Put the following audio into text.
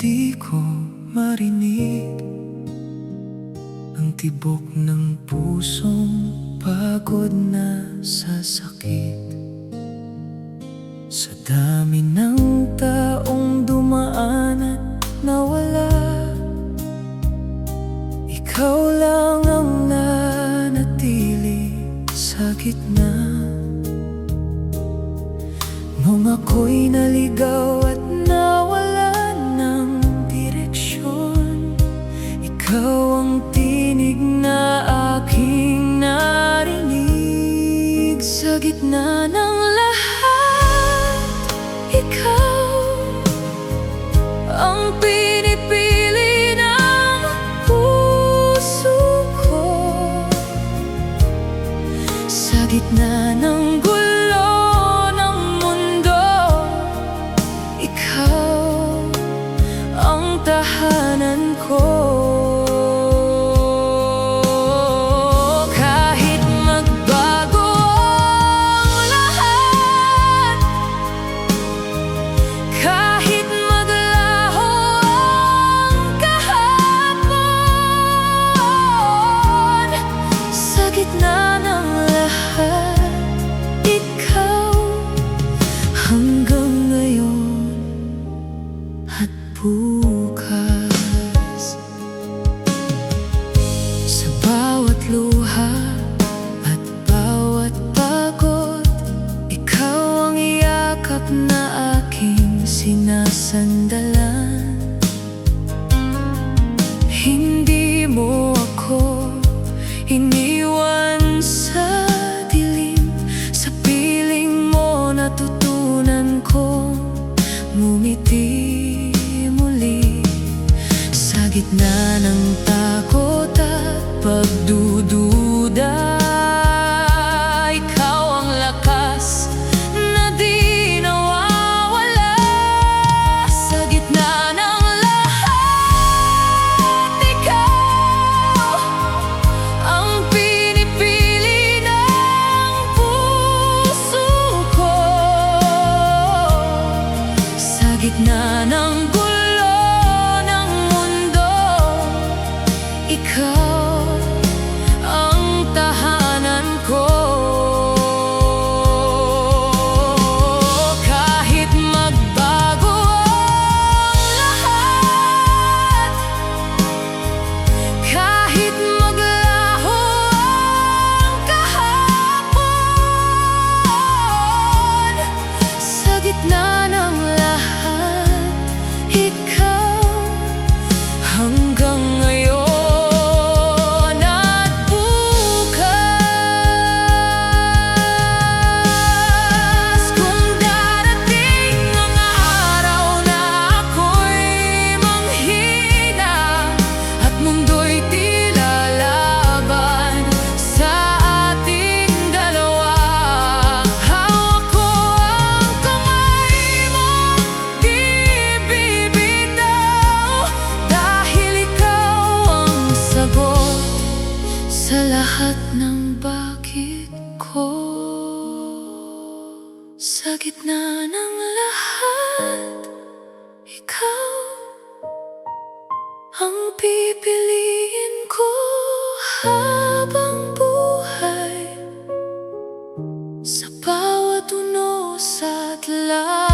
di ko marinig ang tibok ng pusong pagod na sa sakit. Sa dami ng taong dumaan at nawala, ikaw lang ang nanatili sa gitna. Nung ako'y naligaw at nawala ng direksyon, ikaw ang tinig na aking narinig. Sa gitna ng lahat, ikaw ang pinipili ng puso ko. Sa gitna ng gulo ng mundo, ikaw ang tahanan ko. Kahit magbago ang lahat, kahit maglaho ang kahapon, sa gitna ng lahat, ikaw hanggang ngayon at bukas. Sa bawat luha at bawat pagod, ikaw ang yakap na aking sinasandalan. Hindi mo ako iniwan sa dilim, sa piling mo natutunan kong ngumiti muli. Sa gitna ng takot at pagdududa, ikaw ang lakas na di nawawala. Sa gitna ng lahat, ikaw ang pinipili ng puso ko. Sa gitna ng gulo ng mundo, ikaw ang tahanan ko. Kahit magbago ang lahat, kahit maglaho ang kahapon, sa gitna ng lahat, ikaw hanggang ngayon at bukas. Kung darating ang araw na ako'y manghina at mundo'y tila laban sa ating dalawa, hawak ko ang kamay mo, di bibitaw, dahil ikaw ang sagot sa lahat ng bakit ko. Sa gitna ng lahat, ikaw ang pipiliin ko habang buhay. Sa bawat unos at lahat,